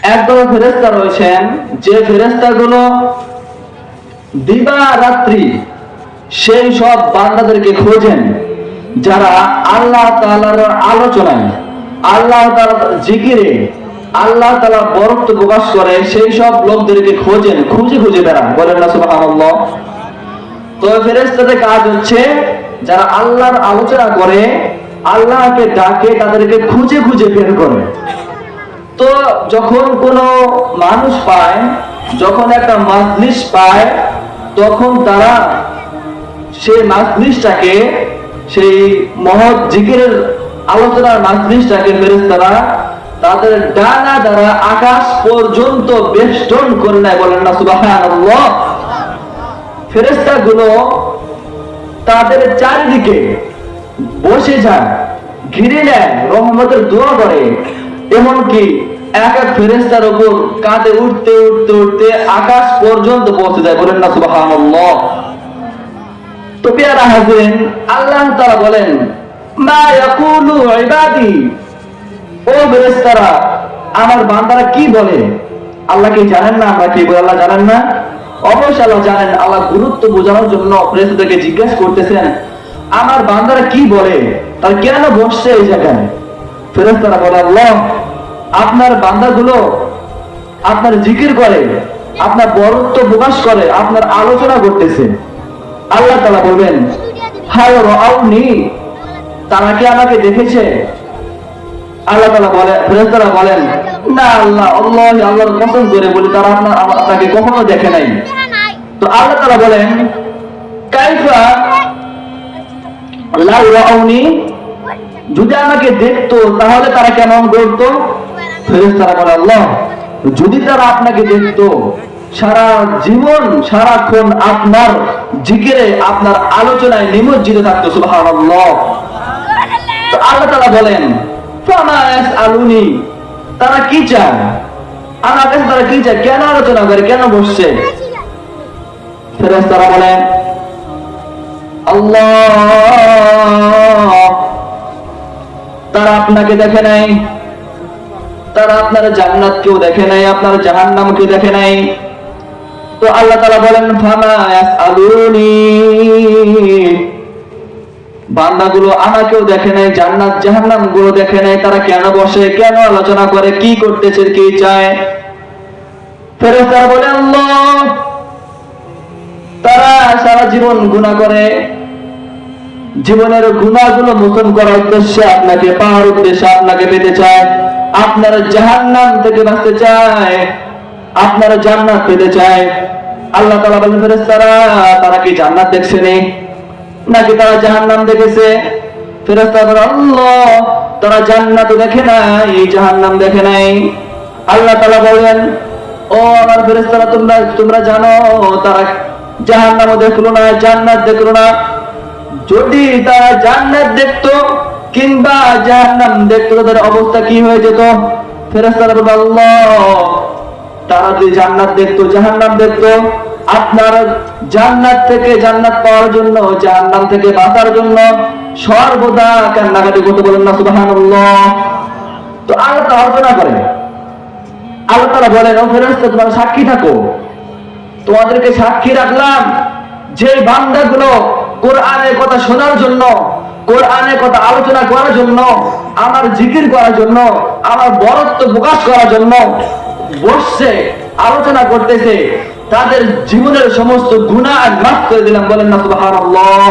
একদল ফেরেশতা রয়েছেন যে ফেরেশতাগুলো দিবা রাত্রি সেই সব বান্দাদেরকে খোঁজেন যারা আল্লাহ তাআলার আলোচনায়, আল্লাহ তাআলার জিকিরে, আল্লাহ তাআলা বরত্ব প্রকাশ করে সেই সব লোকদেরকে খোঁজেন, খুঁজে খুঁজে বেড়ান। বলেন না সুবহানাল্লাহ। তো ফেরেশতাদের কাজ হচ্ছে যারা আল্লাহর আলোচনা করে, আল্লাহকে ডাকে, তাদেরকে খুঁজে খুঁজে বের করে। তো যখন কোনো মানুষ পায়, যখন একটা মাজলিস পায়, তখন তারা সেই মাজলিসটাকে, সেই মহৎ জিকিরের আলোচনার মাজলিসটাকে ফেরেশতারা তাদের ডানা দ্বারা আকাশ পর্যন্ত বেষ্টন করে নেয়। বলেন না সুবহানাল্লাহ। ফেরেশতাগুলো তাদের চারিদিকে বসে যায়, ঘিরে নেয়, রহমতের দোয়া করে। এমনকি এক এক ফেরেশতার উপর কাঁধে উঠতে উঠতে উঠতে আকাশ পর্যন্ত পৌঁছে যায়। বলেন না সুবহানাল্লাহ। তো পেয়ারা হাজিরিন, আল্লাহ তাআলা বলেন, মা ইয়াকুলু ইবাদি, ও ফেরেশতারা, আমার বান্দারা কি বলে? আল্লাহ কি জানেন না আমরা কি বলি? আল্লাহ জানেন না? অবশ্যই আল্লাহ জানেন। আল্লাহ গুরুত্ব বোঝানোর জন্য ফেরেশতাদেরকে জিজ্ঞাসা করতেছেন, আমার বান্দারা কি বলে, তার কেন বসছে এই জায়গায়? ফেরেশতারা বলে, আল্লাহ, আপনার বান্দাগুলো আপনার জিকির করে, আপনার বরত্ব প্রকাশ করে, আপনার আলোচনা করতেছে। আল্লাহ তাআলা বলবেন, হাল রাউনি, তারা কি আমাকে দেখেছে? আল্লাহ তাআলা বলে, ফেরেশতারা বলেন, না আল্লাহ, আল্লাহর কসম করে বলি তারা আপনাকে কখনো দেখে নাই। তো আল্লাহ তাআলা বলেন, কাইফা লাউ রাউনি, যদি আমাকে দেখতো তাহলে তারা কেমন করতো? ফেরেশতারা বলে, আল্লাহ, যদি তারা আপনাকে দেখতো, সারা জীবন সারাক্ষণ আপনার জিকিরে, আপনার আলোচনায় নিমজ্জিত থাকতো। সুবহানাল্লাহ। তো আল্লাহ তাআলা বলেন, ফামা ইয়াসআলুনি, তারা কি চায় আমার কাছে? তারা কি চায়? কেন আলোচনা করে, কেন বসছে? ফেরেশতারা বলেন, আল্লাহ, তারা আপনাকে দেখে নাই, তারা আপনার জান্নাতকেও দেখে নাই, আপনার জাহান্নামকেও দেখে নাই। তো আল্লাহ তাআলা বলেন, ফামা ইয়াসআলুনি, বান্দাগুলো আমাকেও দেখে নাই, জান্নাত জাহান্নাম গুলো দেখে নাই, তারা কেন বসে, কেন আলোচনা করে, কি করতেছে, কি চায়? ফেরেশতারা বলে, আল্লাহ, তারা সারা জীবন গুনাহ করে, জীবনের গুনাহগুলো মোচন করার উদ্দেশ্যে আপনাকে পাওয়ার উদ্দেশ্যে আপনাকে পেতে চায়, আপনার জাহান্নাম থেকে বাঁচতে চায়, আপনার জান্নাত পেতে চায়। আল্লাহ তাআলা বলেন, ফেরেশতারা, তারা কি জান্নাত দেখছে নাকি তারা জাহান্নাম দেখেছে? ফেরেশতারা বলে, আল্লাহ, তারা জান্নাত দেখে নাই, জাহান্নাম দেখে নাই। আল্লাহ তাআলা বলেন, ও আমার ফেরেশতারা, তোমরা জানো তারা জাহান্নামও দেখলো না, জান্নাত দেখলো না। যদি তারা জান্নাত দেখতো কিংবা জাহান্নাম দেখতো, তাদের অবস্থা কি হয়ে যেত? ফেরেশতারা বলে, আল্লাহ, তারা যদি জান্নাত দেখতো, জাহান্নাম দেখতো, আপনার জান্নাত থেকে, জান্নাত পাওয়ার জন্য, জাহান্নাম থেকে বাঁচার জন্য সর্বদা কান্নাকাটি করতে। বলেন না সুবহানাল্লাহ। তো আল্লাহ তাআলা আলোচনা করেন। আল্লাহ তাআলা বলেন, ও ফেরেশতা, তোমরা সাক্ষী থাকো, তোমাদেরকে সাক্ষী রাখলাম যে বান্দাগুলো কোরআনের কথা শোনার জন্য, কোরআনের কথা আলোচনা করার জন্য, আমার জিকির করার জন্য, আমার বরত্ব প্রকাশ করার জন্য বসছে, আলোচনা করতেছে, তাদের জীবনের সমস্ত গুনাহ মাফ করে দিলাম। বলেন না সুবহানাল্লাহ।